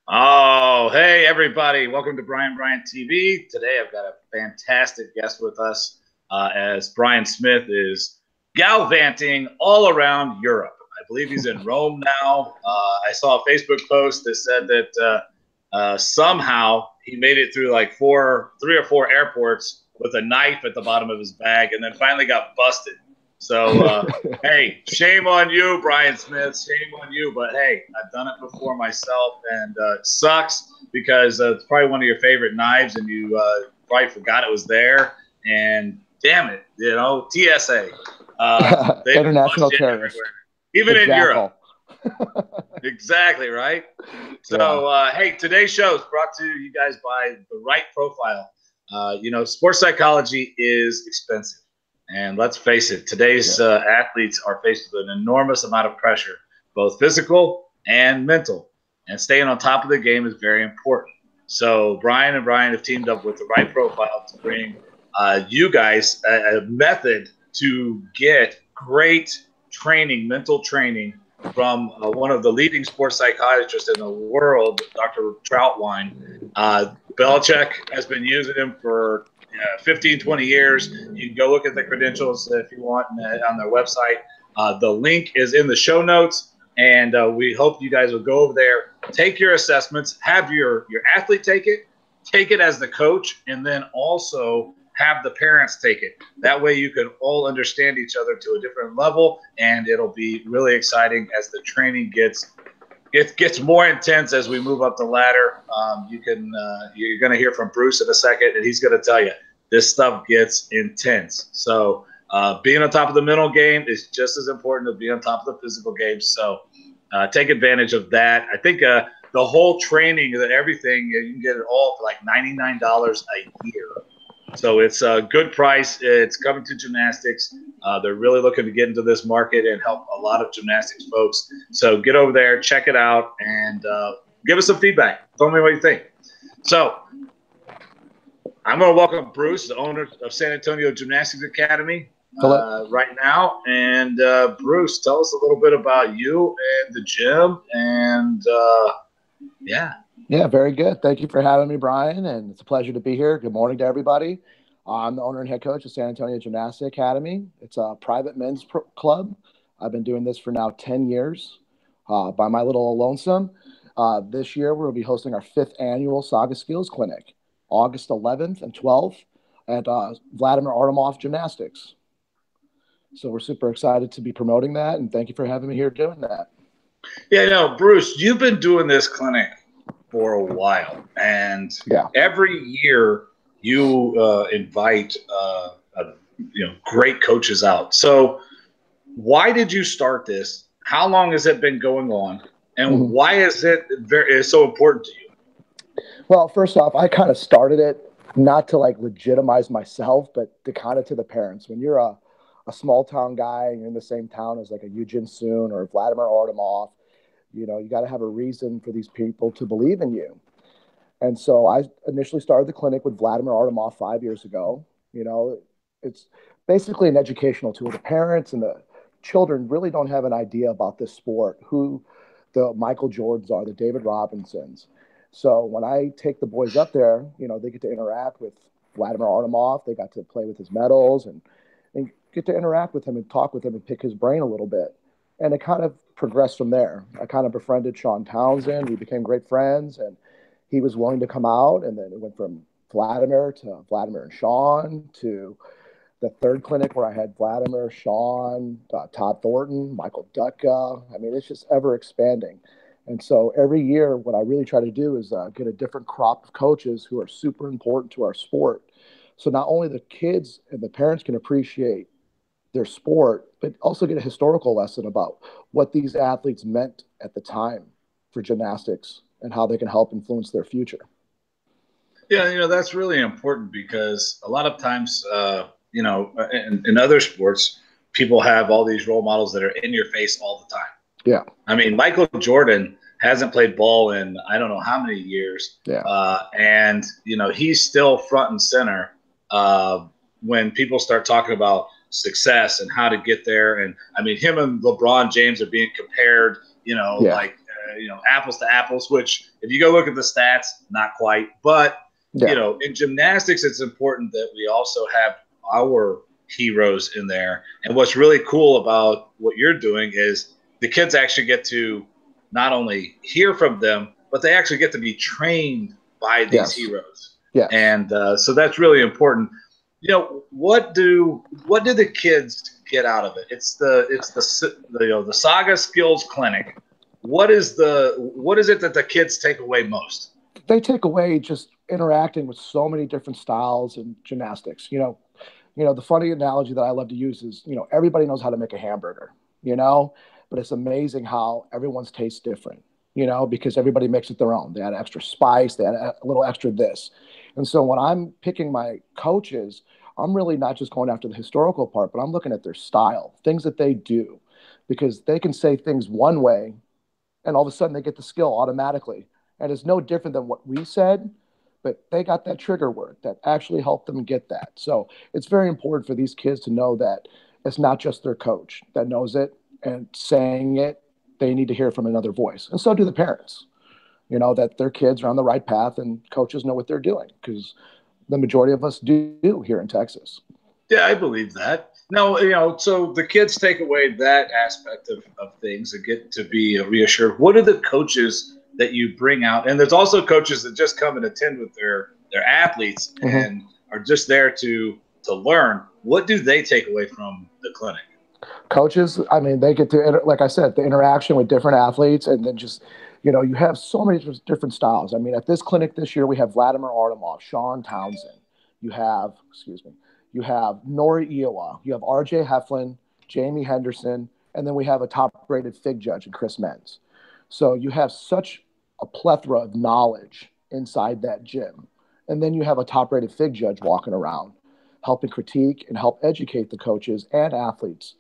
Oh, hey, everybody. Welcome to Brian and Bryan TV. Today, I've got a fantastic guest with us as Brian Smith is gallivanting all around Europe. I believe he's in Rome now. I saw a Facebook post that said that somehow he made it through like three or four airports with a knife at the bottom of his bag and then finally got busted. So, hey, shame on you, Brian Smith. Shame on you. But hey, I've done it before myself, and it sucks because it's probably one of your favorite knives, and you probably forgot it was there. And damn it, TSA. International terrorist. Even in Europe. Exactly, right? So, hey, today's show is brought to you guys by The Right Profile. Sports psychology is expensive. And let's face it, today's athletes are faced with an enormous amount of pressure, both physical and mental. And staying on top of the game is very important. So Brian and Bryan have teamed up with The Right Profile to bring you guys a method to get great training, mental training, from one of the leading sports psychiatrists in the world, Dr. Troutwine. Belichick has been using him for 15, 20 years. You can go look at the credentials if you want on their website. The link is in the show notes, and we hope you guys will go over there, take your assessments, have your athlete take it as the coach, and then also have the parents take it. That way you can all understand each other to a different level, and it'll be really exciting as the training gets more intense as we move up the ladder. You're going to hear from Bruce in a second, and he's going to tell you this stuff gets intense. So being on top of the mental game is just as important as being on top of the physical game. So take advantage of that. I think the whole training, everything, you can get it all for like $99 a year. So it's a good price. It's coming to gymnastics. They're really looking to get into this market and help a lot of gymnastics folks. So get over there, check it out, and give us some feedback. Tell me what you think. So I'm going to welcome Bruce, the owner of San Antonio Gymnastics Academy, right now. And Bruce, tell us a little bit about you and the gym. And Yeah, very good. Thank you for having me, Brian, and it's a pleasure to be here. Good morning to everybody. I'm the owner and head coach of San Antonio Gymnastics Academy. It's a private men's club. I've been doing this for now 10 years by my little lonesome. This year, we'll be hosting our 5th annual Saga Skills Clinic, August 11th and 12th at Vladimir Artemov Gymnastics. So we're super excited to be promoting that, and thank you for having me here doing that. Yeah, Bruce, you've been doing this clinic for a while, and every year you invite great coaches out. So why did you start this? How long has it been going on, and why is it so important to you? Well, first off, I kind of started it not to like legitimize myself, but to kind of to the parents. When you're a small town guy and you're in the same town as like a Eugene Soon or Vladimir Artemov, you got to have a reason for these people to believe in you. And so I initially started the clinic with Vladimir Artemov 5 years ago. It's basically an educational tool. The parents and the children really don't have an idea about this sport, who the Michael Jordans are, the David Robinsons. So when I take the boys up there, they get to interact with Vladimir Artemov. They got to play with his medals and get to interact with him and talk with him and pick his brain a little bit. And it kind of progressed from there. I kind of befriended Sean Townsend. We became great friends, and he was willing to come out. And then it went from Vladimir to Vladimir and Sean to the 3rd clinic where I had Vladimir, Sean, Todd Thornton, Michael Dutka. I mean, it's just ever expanding. And so every year, what I really try to do is get a different crop of coaches who are super important to our sport. So not only the kids and the parents can appreciate their sport, but also get a historical lesson about what these athletes meant at the time for gymnastics and how they can help influence their future. Yeah, that's really important because a lot of times, in other sports, people have all these role models that are in your face all the time. Yeah. I mean, Michael Jordan hasn't played ball in I don't know how many years. Yeah. And he's still front and center when people start talking about success and how to get there. And I mean, him and LeBron James are being compared, like apples to apples, which if you go look at the stats, not quite. But, in gymnastics, it's important that we also have our heroes in there. And what's really cool about what you're doing is the kids actually get to not only hear from them, but they actually get to be trained by these heroes. Yeah. And so that's really important. What do the kids get out of it? It's the Saga Skills Clinic. What is it that the kids take away most? They take away just interacting with so many different styles in gymnastics. The funny analogy that I love to use is, everybody knows how to make a hamburger, but it's amazing how everyone's tastes different, because everybody makes it their own. They add extra spice, they add a little extra this. And so when I'm picking my coaches, I'm really not just going after the historical part, but I'm looking at their style, things that they do, because they can say things one way and all of a sudden they get the skill automatically. And it's no different than what we said, but they got that trigger word that actually helped them get that. So it's very important for these kids to know that it's not just their coach that knows it and saying it. They need to hear from another voice. And so do the parents, that their kids are on the right path and coaches know what they're doing, because the majority of us do here in Texas. Yeah, I believe that. No, so the kids take away that aspect of things and get to be reassured. What are the coaches that you bring out? And there's also coaches that just come and attend with their athletes and are just there to learn. What do they take away from the clinic? Coaches, they get to, like I said, the interaction with different athletes, and then just, you have so many different styles. At this clinic this year, we have Vladimir Artemov, Sean Townsend. You have Nori Iowa. You have RJ Heflin, Jamie Henderson, and then we have a top-rated FIG judge in Chris Menz. So you have such a plethora of knowledge inside that gym. And then you have a top-rated FIG judge walking around, helping critique and help educate the coaches and athletes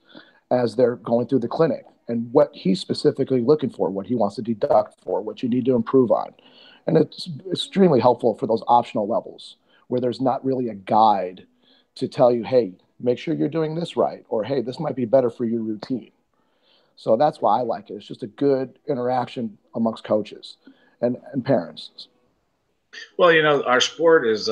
as they're going through the clinic and what he's specifically looking for, what he wants to deduct for, what you need to improve on. And it's extremely helpful for those optional levels where there's not really a guide to tell you, hey, make sure you're doing this right, or hey, this might be better for your routine. So that's why I like it. It's just a good interaction amongst coaches and parents. Well, our sport is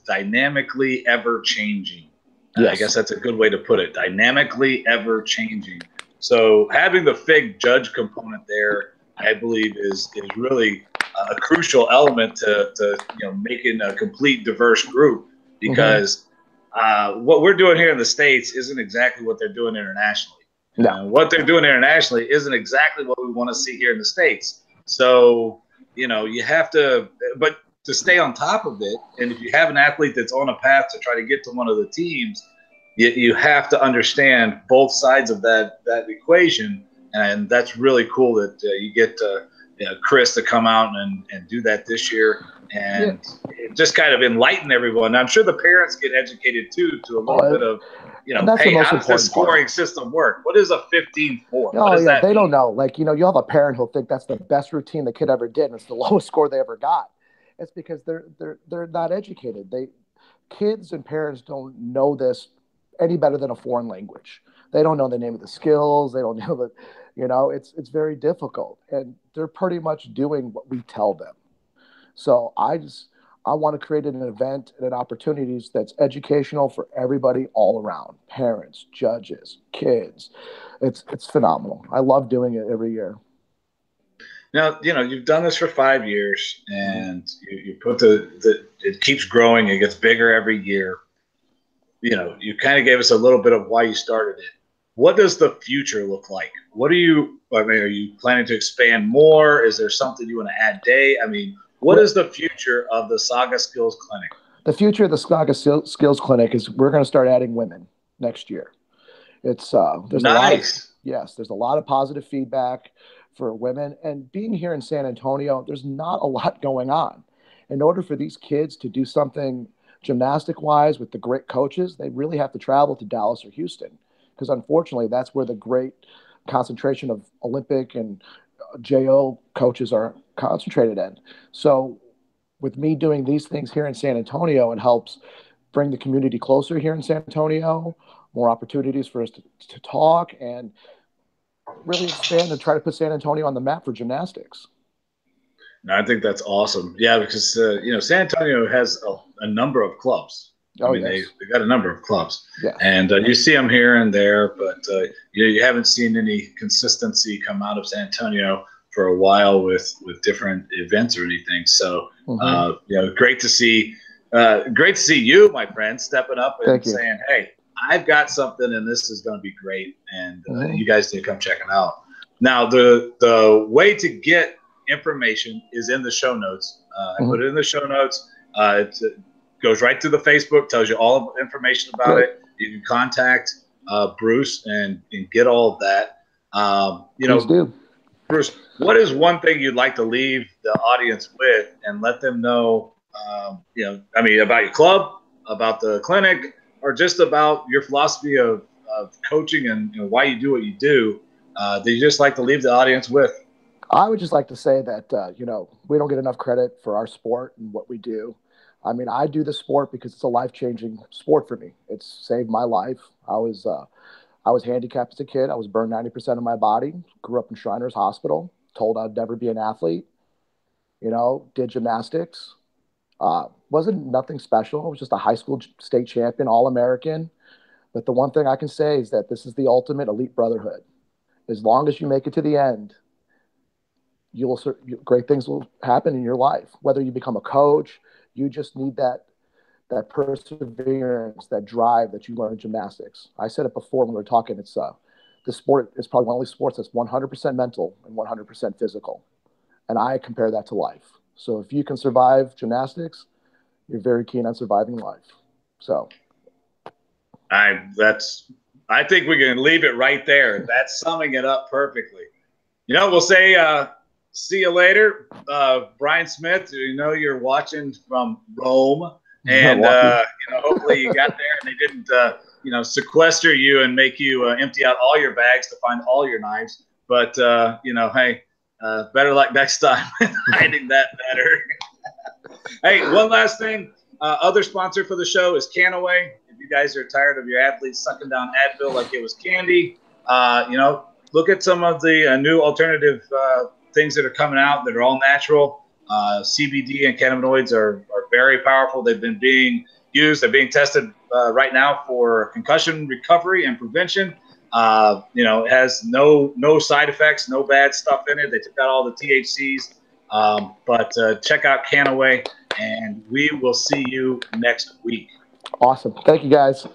dynamically ever changing. Yes. I guess that's a good way to put it. Dynamically ever changing. So having the FIG judge component there, I believe, is really a crucial element to making a complete diverse group, because what we're doing here in the States isn't exactly what they're doing internationally. No. What they're doing internationally isn't exactly what we want to see here in the States. So, you have to, but to stay on top of it, and if you have an athlete that's on a path to try to get to one of the teams, you have to understand both sides of that equation. And that's really cool that you get Chris to come out and do that this year and just kind of enlighten everyone. I'm sure the parents get educated too, to a little bit of, hey, how does this scoring system work? What is a 15-4? Oh, yeah, they don't know. Like, you'll have a parent who'll think that's the best routine the kid ever did, and it's the lowest score they ever got. It's because they're not educated. Kids and parents don't know this any better than a foreign language. They don't know the name of the skills. They don't know it's very difficult, and they're pretty much doing what we tell them. So I want to create an event and an opportunities that's educational for everybody all around, parents, judges, kids. It's phenomenal. I love doing it every year. Now, you've done this for 5 years, and you put it keeps growing. It gets bigger every year. You kind of gave us a little bit of why you started it. What does the future look like? Are you planning to expand more? Is there something you want to add day? What is the future of the Saga Skills Clinic? The future of the Saga Skills Clinic is we're going to start adding women next year. There's nice. There's a lot of positive feedback for women, and being here in San Antonio, there's not a lot going on. In order for these kids to do something gymnastic wise with the great coaches, they really have to travel to Dallas or Houston, because unfortunately that's where the great concentration of Olympic and JO coaches are concentrated in. So with me doing these things here in San Antonio, it helps bring the community closer here in San Antonio, more opportunities for us to talk, and really expand and try to put San Antonio on the map for gymnastics. No, I think that's awesome. Yeah, because San Antonio has a number of clubs. I mean, yes. they got a number of clubs, yeah. And you see them here and there, but you haven't seen any consistency come out of San Antonio for a while with different events or anything. So, great to see. Great to see you, my friend, stepping up and saying, "Hey, I've got something, and this is going to be great." And you guys need to come check it out. Now, the way to get information is in the show notes. I put it in the show notes. It goes right to the Facebook, tells you all the information about it. You can contact Bruce and get all of that. Please do. Bruce, what is one thing you'd like to leave the audience with and let them know, about your club, about the clinic, or just about your philosophy of coaching and why you do what you do, that you just like to leave the audience with? I would just like to say that, we don't get enough credit for our sport and what we do. I mean, I do the sport because it's a life-changing sport for me. It's saved my life. I was handicapped as a kid. I was burned 90% of my body. Grew up in Shriners Hospital. Told I'd never be an athlete. Did gymnastics. Wasn't nothing special. I was just a high school state champion, All-American. But the one thing I can say is that this is the ultimate elite brotherhood. As long as you make it to the end, great things will happen in your life. Whether you become a coach, you just need that perseverance, that drive that you learn in gymnastics. I said it before when we were talking. It's the sport is probably one of the only sports that's 100% mental and 100% physical, and I compare that to life. So if you can survive gymnastics, you're very keen on surviving life. So, I think we can leave it right there. That's summing it up perfectly. We'll say. See you later, Brian Smith. You're watching from Rome, and hopefully you got there and they didn't, sequester you and make you empty out all your bags to find all your knives. But hey, better luck next time hiding that better. Hey, one last thing. Other sponsor for the show is Canaway. If you guys are tired of your athletes sucking down Advil like it was candy, look at some of the new alternative things that are coming out that are all natural. CBD and cannabinoids are very powerful. They've been being used. They're being tested right now for concussion recovery and prevention. It has no side effects, no bad stuff in it. They took out all the THCs. But check out Canaway, and we will see you next week. Awesome. Thank you, guys.